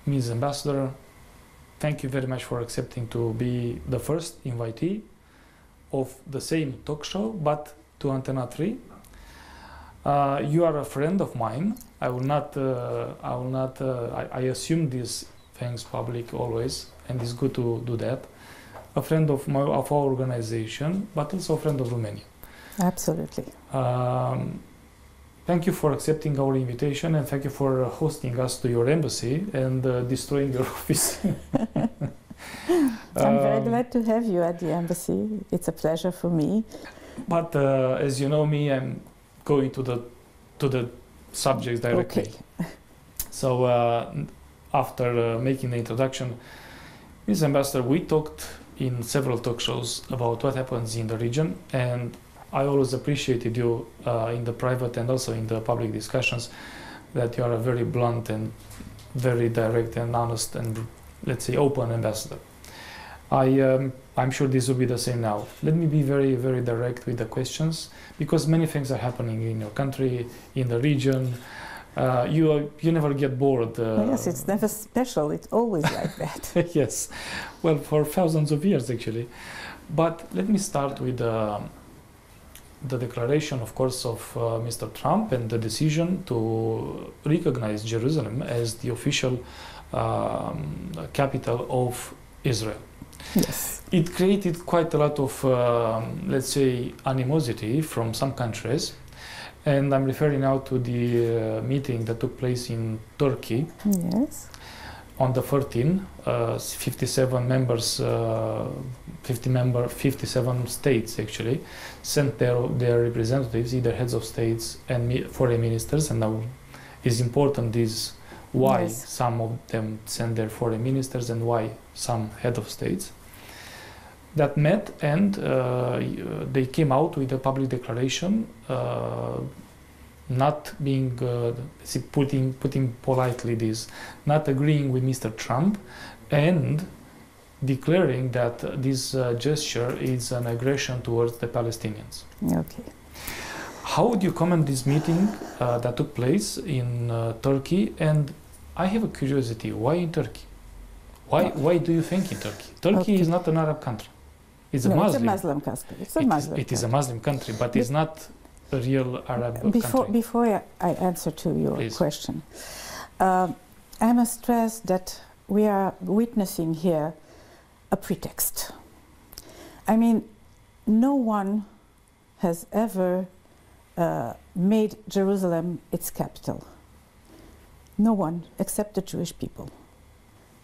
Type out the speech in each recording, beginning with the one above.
Ms. Ambassador, thank you very much for accepting to be the first invitee of the same talk show, but to Antena 3. You are a friend of mine. I assume these things public always, and it's good to do that. A friend of our organization, but also a friend of Romania. Absolutely. Thank you for accepting our invitation, and thank you for hosting us to your embassy and destroying your office. I'm very glad to have you at the embassy. It's a pleasure for me. But as you know me, I'm going to the subjects directly. Okay. So after making the introduction, Ms. Ambassador, we talked in several talk shows about what happens in the region, and I always appreciated you in the private and also in the public discussions that you are a very blunt and very direct and honest and, let's say, open ambassador. I'm sure this will be the same now. Let me be very, very direct with the questions, because many things are happening in your country, in the region. You never get bored. Yes, it's never special. It's always like that. Yes, well, for thousands of years actually. But let me start with the declaration, of course, of Mr. Trump and the decision to recognize Jerusalem as the official capital of Israel. Yes. It created quite a lot of, let's say, animosity from some countries. And I'm referring now to the meeting that took place in Turkey. Yes. On the 13th, 57 members, 57 states actually sent their representatives, either heads of states and foreign ministers. And now is important this why Yes. some of them sent their foreign ministers and why some head of states that met, and they came out with a public declaration, not being, putting politely this, not agreeing with Mr. Trump, and declaring that this gesture is an aggression towards the Palestinians. Okay. How would you comment this meeting that took place in Turkey? And I have a curiosity, why in Turkey? Why do you think in Turkey? Turkey is not an Arab country. It's a Muslim. It's a Muslim country. It's a Muslim. It is a Muslim country, but it's not a real Arab country. Before I answer to your Please. question, I must stress that we are witnessing here a pretext. I mean, no one has ever made Jerusalem its capital. No one, except the Jewish people.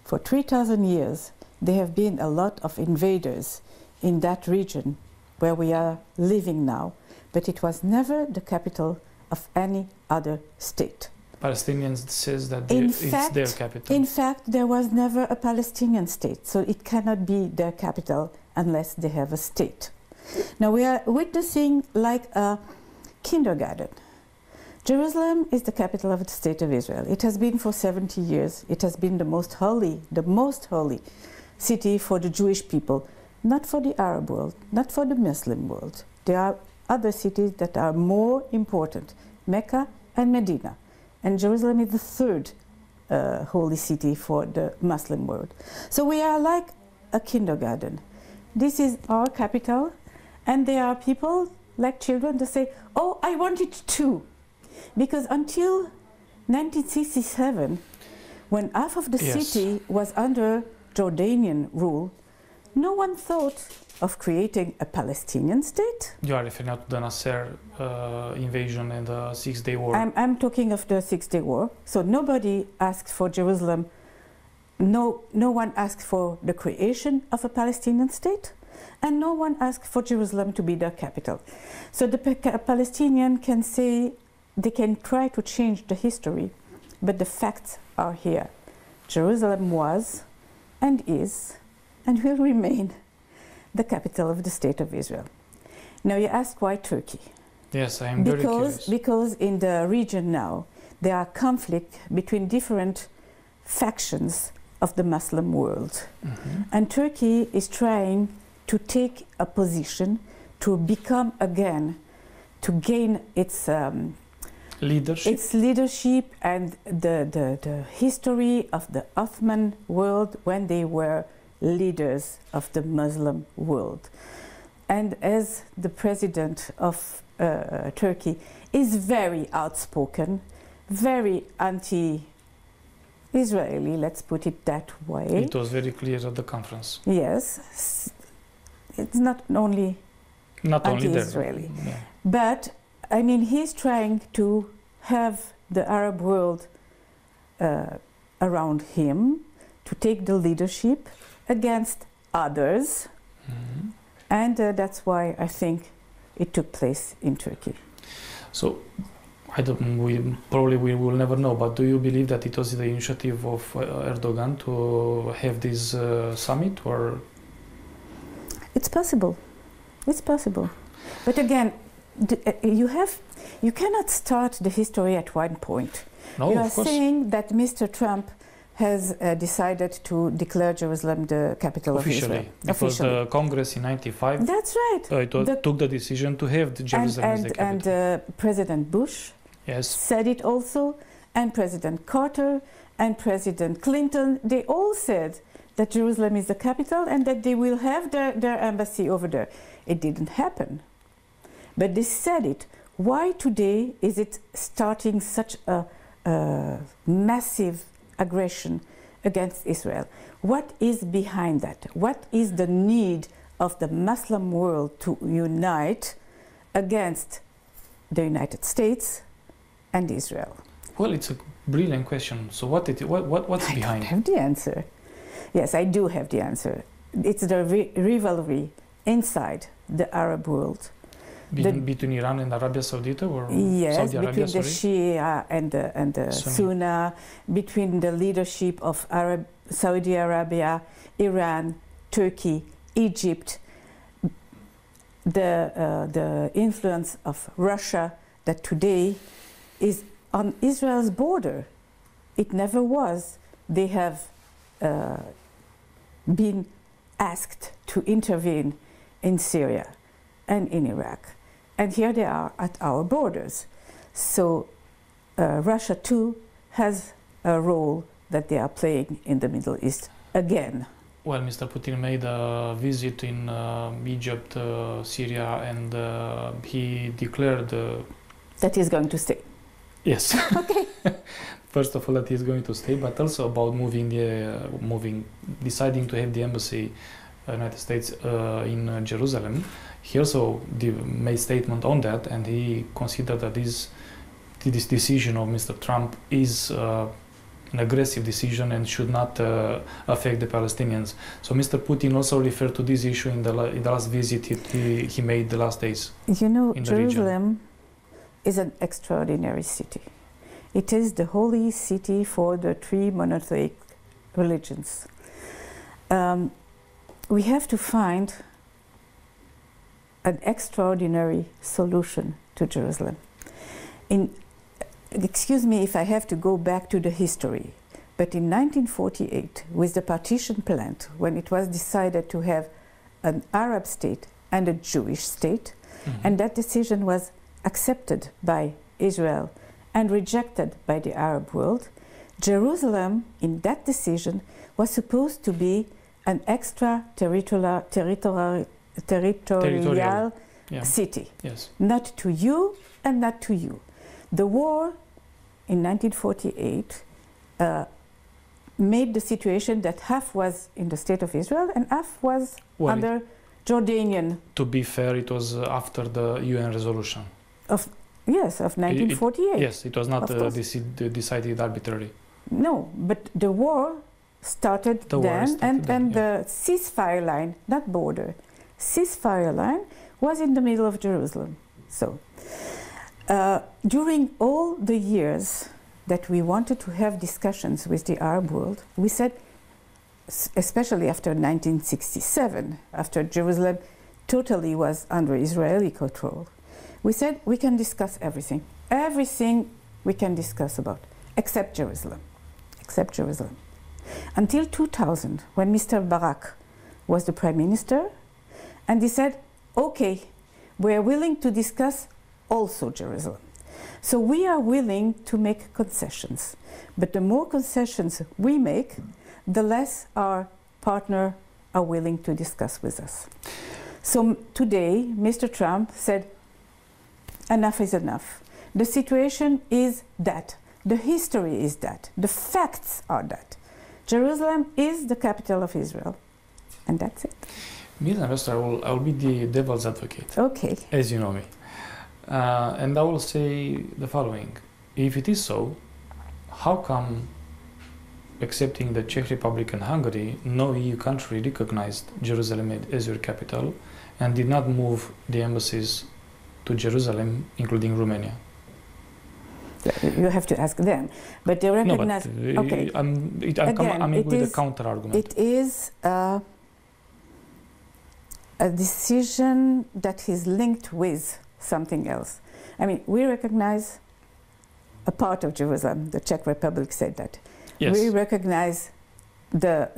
For 3,000 years, there have been a lot of invaders in that region where we are living now, but it was never the capital of any other state. Palestinians says that it's their capital. In fact, there was never a Palestinian state, so it cannot be their capital unless they have a state. Now we are witnessing like a kindergarten. Jerusalem is the capital of the state of Israel. It has been for 70 years. It has been the most holy city for the Jewish people, not for the Arab world, not for the Muslim world. There are other cities that are more important, Mecca and Medina. And Jerusalem is the third holy city for the Muslim world. So we are like a kindergarten. This is our capital, and there are people, like children, that say, oh, I want it too. Because until 1967, when half of the city was under Jordanian rule, no one thought of creating a Palestinian state. You are referring to the Nasser invasion and the Six-Day War. I'm talking of the Six-Day War. So nobody asked for Jerusalem. No one asked for the creation of a Palestinian state, and no one asked for Jerusalem to be their capital. So the Palestinian can say, they can try to change the history, but the facts are here. Jerusalem was and is and will remain the capital of the state of Israel. Now you ask why Turkey? Yes, I am very curious. Because in the region now there are conflict between different factions of the Muslim world. Mm-hmm. And Turkey is trying to take a position to become again, to gain its leadership. Its leadership and the history of the Ottoman world when they were leaders of the Muslim world. And as the president of Turkey is very outspoken, very anti-Israeli, let's put it that way. It was very clear at the conference. Yes, it's not only anti-Israeli, but I mean he's trying to have the Arab world around him to take the leadership against others, and that's why I think it took place in Turkey. So, we will never know, but do you believe that it was the initiative of Erdogan to have this summit, or? It's possible. It's possible. But again, you cannot start the history at one point. No, you are of course. saying that Mr. Trump has decided to declare Jerusalem the capital officially. of Israel. Because the Congress in '95 That's right. took the decision to have Jerusalem as the capital. And President Bush said it also, and President Carter and President Clinton, they all said that Jerusalem is the capital and that they will have their embassy over there. It didn't happen. But they said it. Why today is it starting such a massive aggression against Israel? What is behind that? What is the need of the Muslim world to unite against the United States and Israel? Well, it's a brilliant question. So what's behind? I have the answer. Yes, I do have the answer. It's the rivalry inside the Arab world. Between Iran and Arabia Saudita, or yes, Saudi Arabia, between the Shia and the Sunni, between the leadership of Saudi Arabia, Iran, Turkey, Egypt, the influence of Russia that today is on Israel's border. It never was. They have been asked to intervene in Syria and in Iraq. And here they are at our borders. So Russia too has a role that they are playing in the Middle East again. Well, Mr. Putin made a visit in Egypt, Syria, and he declared that he's going to stay. Yes. Okay. First of all, that he's going to stay, but also about deciding to have the embassy, United States, in Jerusalem. He also made statement on that, and he considered that this decision of Mr. Trump is an aggressive decision and should not affect the Palestinians. So Mr. Putin also referred to this issue in the last visit he made the last days. You know, in the Jerusalem region. Is an extraordinary city. It is the holy city for the three monotheistic religions. We have to find an extraordinary solution to Jerusalem. Excuse me if I have to go back to the history, but in 1948, with the partition plan, when it was decided to have an Arab state and a Jewish state, and that decision was accepted by Israel and rejected by the Arab world, Jerusalem, in that decision, was supposed to be an extra-territorial city. Yes. Not to you and not to you. The war in 1948 made the situation that half was in the state of Israel and half was under Jordanian. To be fair, it was after the UN resolution. Of 1948. Yes, it was not decided arbitrarily. No, but the war started then, and the ceasefire line, not border, ceasefire line was in the middle of Jerusalem. So, during all the years that we wanted to have discussions with the Arab world, we said, especially after 1967, after Jerusalem totally was under Israeli control, we said we can discuss everything. Everything we can discuss about, except Jerusalem. Except Jerusalem. Until 2000, when Mr. Barak was the Prime Minister, and he said, okay, we're willing to discuss also Jerusalem. So we are willing to make concessions, but the more concessions we make, the less our partner are willing to discuss with us. So today, Mr. Trump said, enough is enough. The situation is that. The history is that. The facts are that. Jerusalem is the capital of Israel. And that's it. Ms. Ambassador, I will be the devil's advocate. Okay. As you know me. And I will say the following. If it is so, how come, excepting the Czech Republic and Hungary, no EU country recognized Jerusalem as your capital and did not move the embassies to Jerusalem, including Romania? You have to ask them. But they recognize... No, but okay. I'm coming with a counter-argument. It is a decision that is linked with something else. I mean, we recognize a part of Jerusalem. The Czech Republic said that. Yes. We recognize the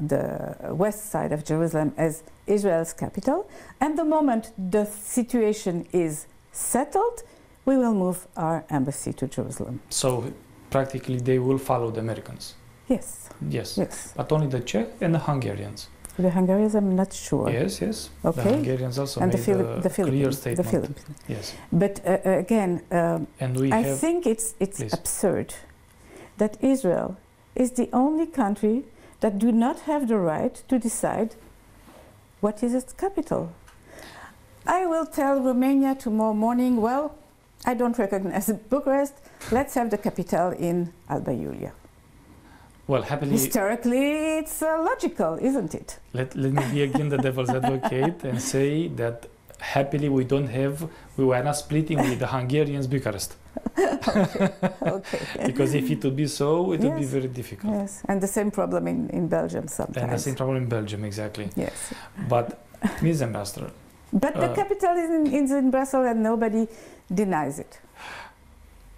west side of Jerusalem as Israel's capital. And the moment the situation is settled, we will move our embassy to Jerusalem. So practically they will follow the Americans? Yes. Yes. Yes. But only the Czech and the Hungarians? The Hungarians, I'm not sure. Yes, yes. Okay. The Hungarians also and made the clear Philippines. statement. The Philippines. Yes. But again, and we I think it's absurd that Israel is the only country that do not have the right to decide what is its capital. I will tell Romania tomorrow morning, well, I don't recognize Bucharest, let's have the capital in Alba Iulia. Well, happily... Historically, it's logical, isn't it? Let me be again the devil's advocate and say that happily we were not splitting with the Hungarians Bucharest. Okay. Because if it would be so, it would be very difficult. Yes, and the same problem in Belgium sometimes. And the same problem in Belgium, exactly. Yes. But, Ms. Ambassador... But the capital is in Brussels and nobody denies it.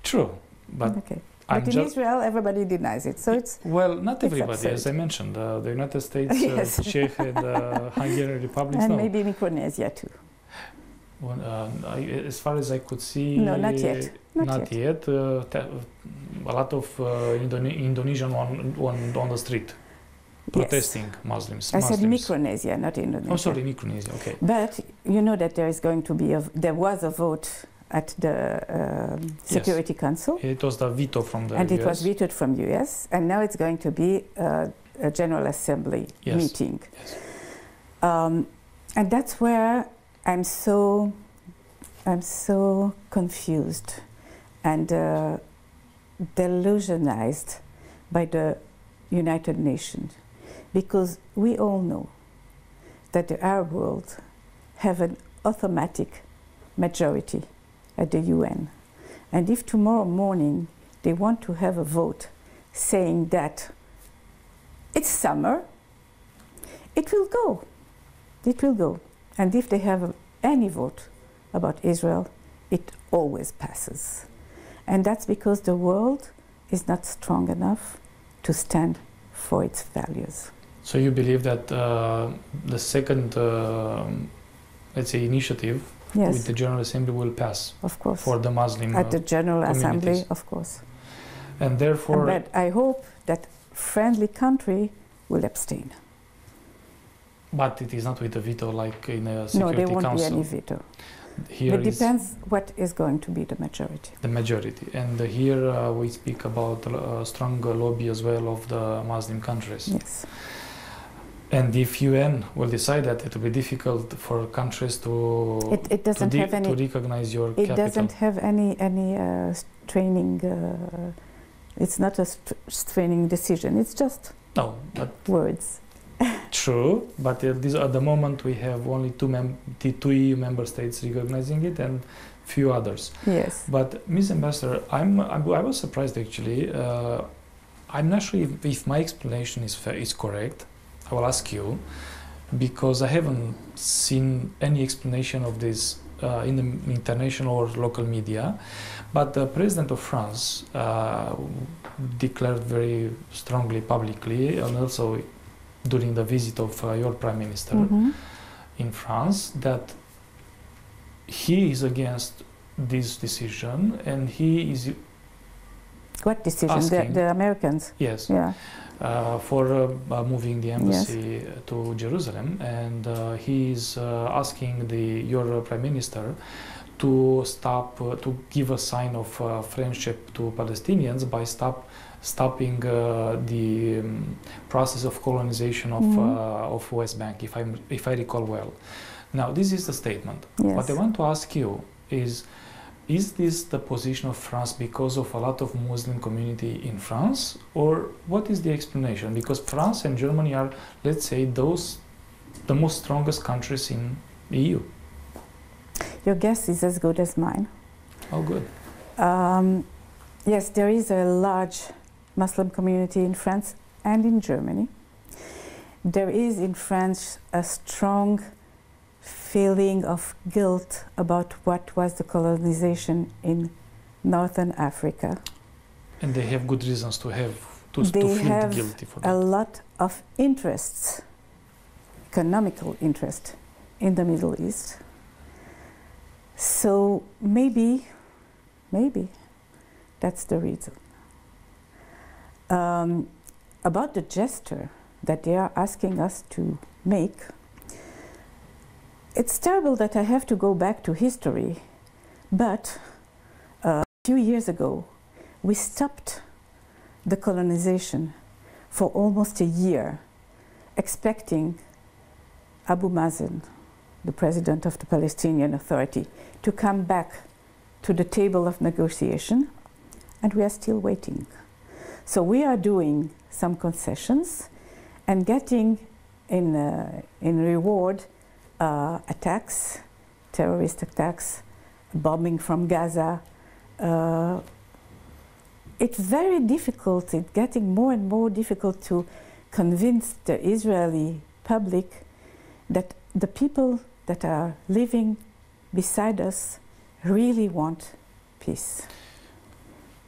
True, but... Okay. But in Israel, everybody denies it, so it's... Well, not everybody, absurd. As I mentioned. The United States, yes. Czech and Hungarian republics, and maybe Micronesia too. Well, as far as I could see... No, not yet. Not yet. A lot of Indonesian on the street. Protesting Muslims. I said Micronesia, not Indonesia. Oh, sorry, Micronesia, okay. But you know that there is going to be there was a vote at the Security Council. It was the veto from the and US. It was vetoed from US, and now it's going to be a General Assembly meeting. Yes. And that's where I'm so confused and delusionized by the United Nations. Because we all know that the Arab world have an automatic majority at the UN. And if tomorrow morning they want to have a vote saying that it's summer, it will go. It will go. And if they have any vote about Israel, it always passes. And that's because the world is not strong enough to stand for its values. So you believe that the second, let's say, initiative with the General Assembly will pass? Of course. For the Muslim at the General Assembly, of course. And therefore... But I hope that friendly country will abstain. But it is not with a veto like in a Security Council. No, there won't be any veto. Here it depends what is going to be the majority. The majority. And here we speak about a strong lobby as well of the Muslim countries. Yes. And if UN will decide that, it will be difficult for countries to recognize your capital. It doesn't have any straining. It's not a straining decision. It's just words. True, but at the moment we have only two EU member states recognizing it and few others. Yes. But Ms. Ambassador, I was surprised actually. I'm not sure if my explanation is correct. I will ask you, because I haven't seen any explanation of this in the international or local media. But the President of France declared very strongly publicly, and also during the visit of your Prime Minister in France, that he is against this decision, and he is What decision? asking, The Americans? yes, Yeah. for moving the embassy to Jerusalem, and he is asking your prime minister to stop, to give a sign of friendship to Palestinians by stopping the process of colonization of West Bank, if I recall well. Now, this is the statement. Yes. What I want to ask you is this the position of France because of a lot of Muslim community in France, or what is the explanation? Because France and Germany are, let's say, the most strongest countries in EU. Your guess is as good as mine. Oh, good. Yes, there is a large Muslim community in France and in Germany. There is in France a strong feeling of guilt about what was the colonization in Northern Africa. And they have good reasons to feel guilty for that. A lot of interests, economical interest in the Middle East. So maybe that's the reason. About the gesture that they are asking us to make, it's terrible that I have to go back to history, but a few years ago we stopped the colonization for almost a year, expecting Abu Mazen, the president of the Palestinian Authority, to come back to the table of negotiation, and we are still waiting. So we are doing some concessions and getting in reward attacks, terrorist attacks, bombing from Gaza. It's very difficult, it's getting more and more difficult to convince the Israeli public that the people that are living beside us really want peace.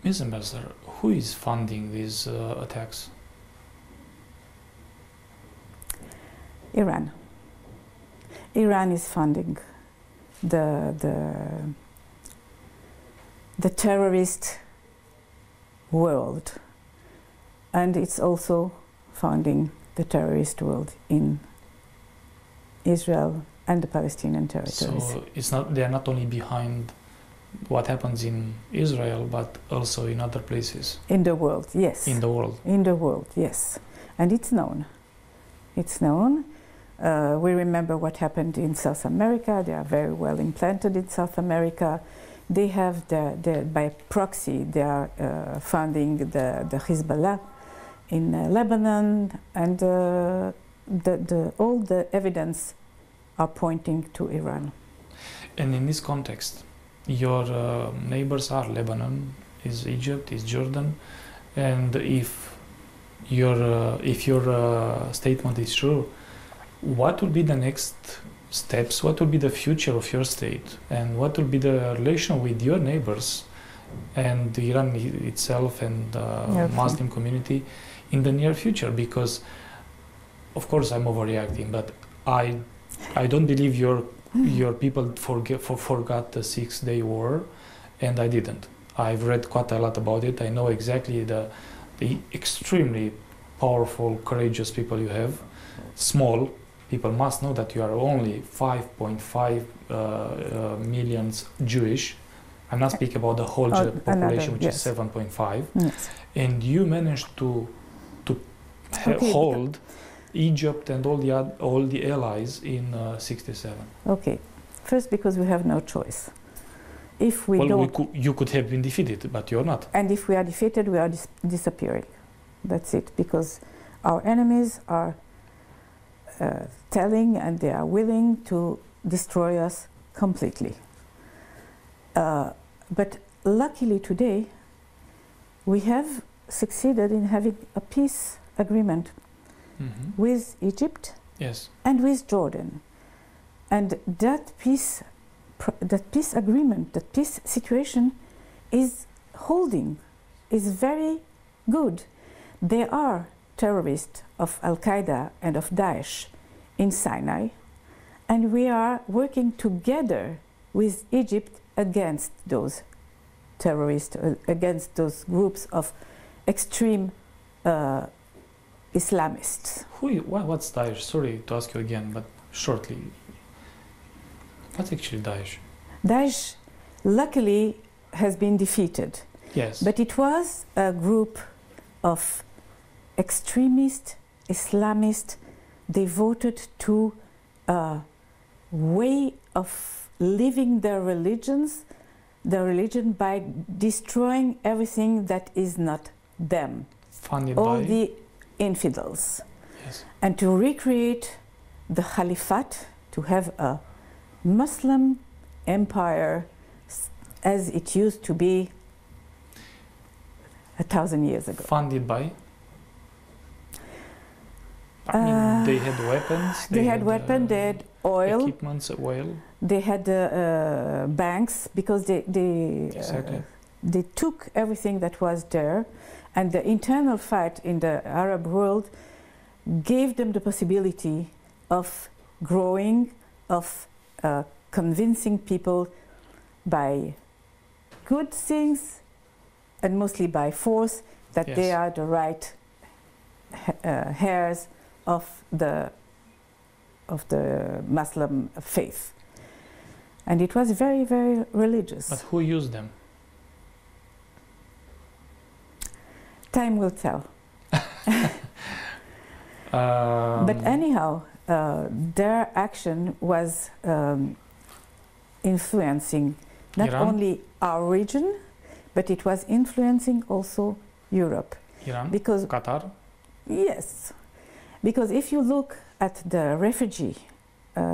Ms. Ambassador, who is funding these attacks? Iran. Iran is funding the terrorist world, and it's also funding the terrorist world in Israel and the Palestinian territories. So they are not only behind what happens in Israel, but also in other places. In the world, yes. In the world. In the world, yes. And it's known. It's known. We remember what happened in South America. They are very well implanted in South America. They have, by proxy, they are funding the Hezbollah in Lebanon, and all the evidence are pointing to Iran. And in this context, your neighbors are Lebanon, is Egypt, is Jordan, and if your statement is true, what will be the next steps? What will be the future of your state, and what will be the relation with your neighbors and Iran itself and the Muslim community in the near future? Because, of course, I'm overreacting, but I don't believe your people forgot the 6-day war, and I didn't. I've read quite a lot about it. I know exactly the extremely powerful, courageous people you have. Small people must know that you are only 5.5 million Jewish. I'm not speaking about the whole population, which is 7.5. Yes. And you managed to hold Egypt and all the allies in 67. Okay, first because we have no choice. If we you could have been defeated, but you're not. And if we are defeated, we are disappearing. That's it, because our enemies are telling, and they are willing to destroy us completely. But luckily today, we have succeeded in having a peace agreement with Egypt, yes, and with Jordan. And that peace agreement, that peace situation is holding, is very good. There are terrorists of Al-Qaeda and of Daesh in Sinai, and we are working together with Egypt against those terrorists, against those groups of extreme Islamists. What's Daesh? Sorry to ask you again, but shortly. What's actually Daesh? Daesh, luckily, has been defeated. Yes. But it was a group of extremist Islamists devoted to a way of living their religion by destroying everything that is not them. Funded all by? The infidels. Yes. And to recreate the Caliphate, to have a Muslim empire as it used to be 1,000 years ago. Funded by? I mean, they had weapons. They had weapons. They had oil. Equipments, oil. They had banks, because they took everything that was there, and the internal fight in the Arab world gave them the possibility of growing, of convincing people by good things, and mostly by force, that they are the right heirs of the Muslim faith. And it was very, very religious. But who used them? Time will tell. But anyhow, their action was influencing not Iran? only our region, but it was influencing also Europe. Iran? Because Qatar? Yes. Because if you look at the refugee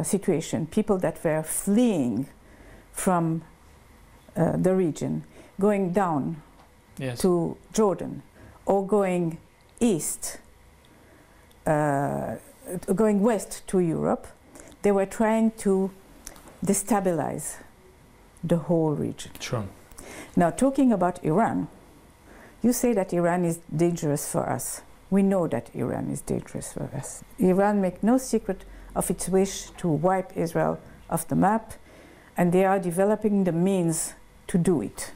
situation, people that were fleeing from the region, going down to Jordan, or going east, going west to Europe, they were trying to destabilize the whole region. Sure. Now, talking about Iran, you say that Iran is dangerous for us. We know that Iran is dangerous for us. Iran makes no secret of its wish to wipe Israel off the map, and they are developing the means to do it.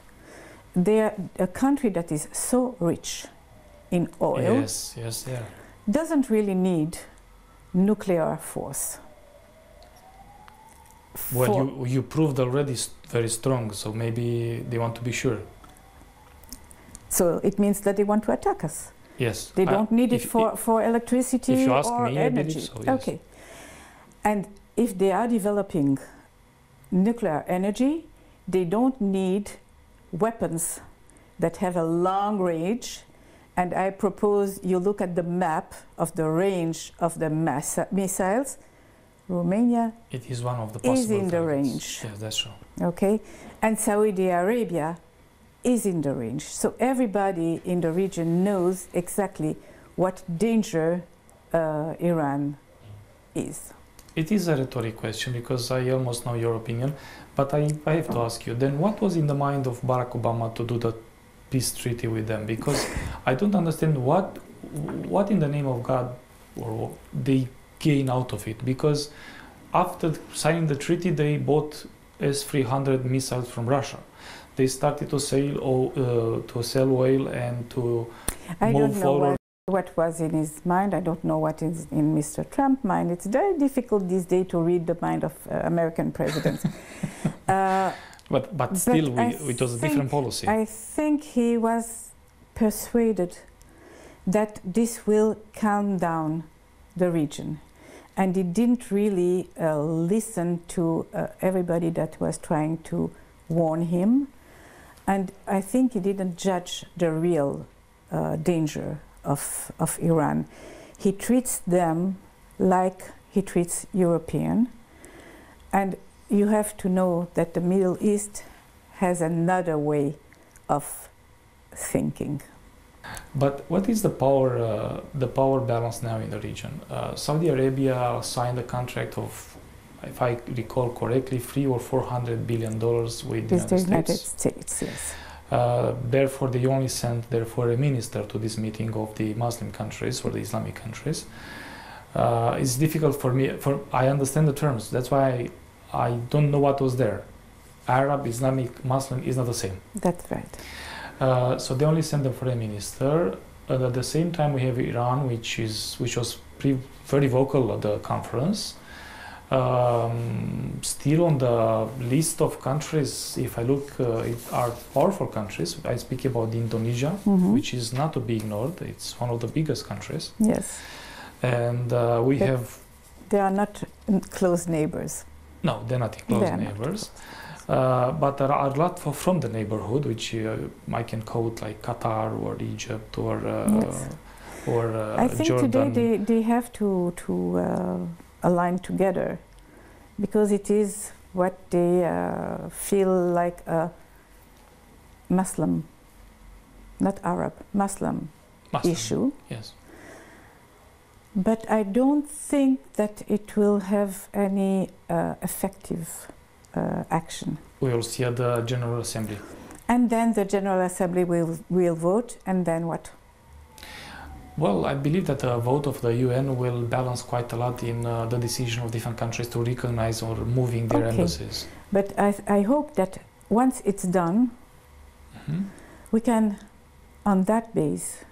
They are a country that is so rich in oil. Yes, yeah. Doesn't really need nuclear force. Well, you proved already very strong, so maybe they want to be sure. So it means that they want to attack us. Yes. They don't need it for electricity if you ask or me, energy. I believe so, yes. Okay. And if they are developing nuclear energy, they don't need weapons that have a long range. And I propose you look at the map of the range of the missiles. Romania it is one of the possible is in the targets. range. Yes, that's true. Okay, and Saudi Arabia is in the range. So everybody in the region knows exactly what danger Iran is. It is a rhetoric question, because I almost know your opinion, but I have to ask you, then what was in the mind of Barack Obama to do the peace treaty with them? Because I don't understand what in the name of God or they gain out of it, because after signing the treaty they bought S-300 missiles from Russia. They started to sell oil and to move forward. What was in his mind. I don't know what is in Mr. Trump's mind. It's very difficult these days to read the mind of American presidents. But still, it was a different policy. I think he was persuaded that this will calm down the region. And he didn't really listen to everybody that was trying to warn him. And I think he didn't judge the real danger of Iran. He treats them like he treats European. And you have to know that the Middle East has another way of thinking. But what is the power balance now in the region? Saudi Arabia signed a contract of, if I recall correctly, $300 or $400 billion with the United States. Yes. Therefore, they only sent a minister to this meeting of the Muslim countries or the Islamic countries. It's difficult for me. I understand the terms. That's why I don't know what was there. Arab, Islamic, Muslim is not the same. That's right. So they only send the foreign minister. At the same time, we have Iran, which was very vocal at the conference. Still on the list of countries, if I look, are powerful countries. I speak about Indonesia, which is not to be ignored. It's one of the biggest countries. Yes. And They are not close neighbors. No, they're not close neighbors. But there are a lot from the neighborhood, which I can quote, like Qatar or Egypt or I think Jordan. Today they have to align together, because it is what they feel like a Muslim, not Arab, Muslim issue. Yes. But I don't think that it will have any effective action. We will see at the General Assembly. And then the General Assembly will vote, and then what? Well, I believe that the vote of the UN will balance quite a lot in the decision of different countries to recognize or moving their embassies. But I hope that once it's done, we can, on that base,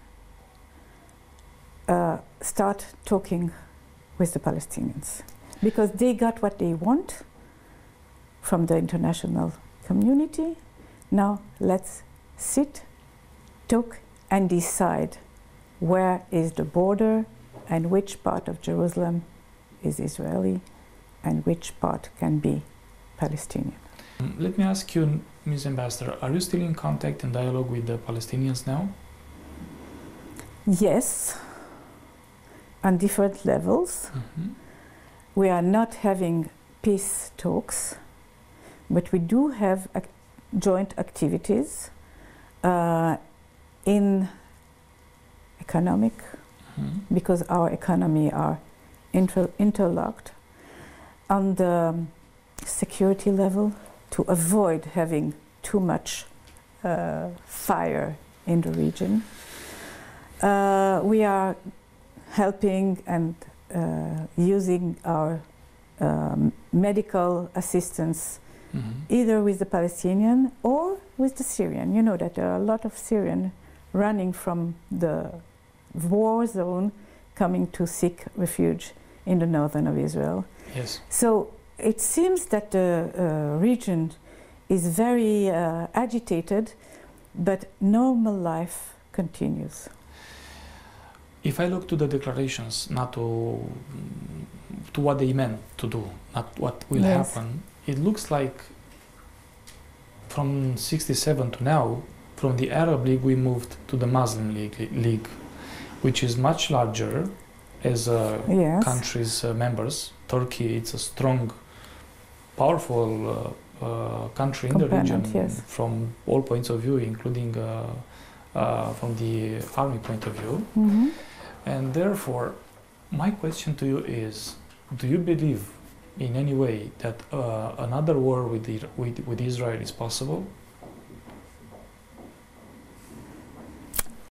start talking with the Palestinians, because they got what they want from the international community. Now let's sit, talk, and decide where is the border and which part of Jerusalem is Israeli and which part can be Palestinian. Let me ask you, Ms. Ambassador, are you still in contact and dialogue with the Palestinians now? Yes, on different levels. We are not having peace talks, but we do have joint activities in economic, because our economy are interlocked, on the security level, to avoid having too much fire in the region. We are helping and using our medical assistance either with the Palestinian or with the Syrian. You know that there are a lot of Syrian running from the war zone coming to seek refuge in the northern of Israel. Yes. So it seems that the region is very agitated, but normal life continues. If I look to the declarations, not to what they meant to do, not what will happen, it looks like from 1967 to now, from the Arab League we moved to the Muslim League, which is much larger as countries' members. Turkey, it's a strong, powerful country in the region from all points of view, including from the army point of view. And therefore, my question to you is, do you believe in any way that another war with Israel is possible?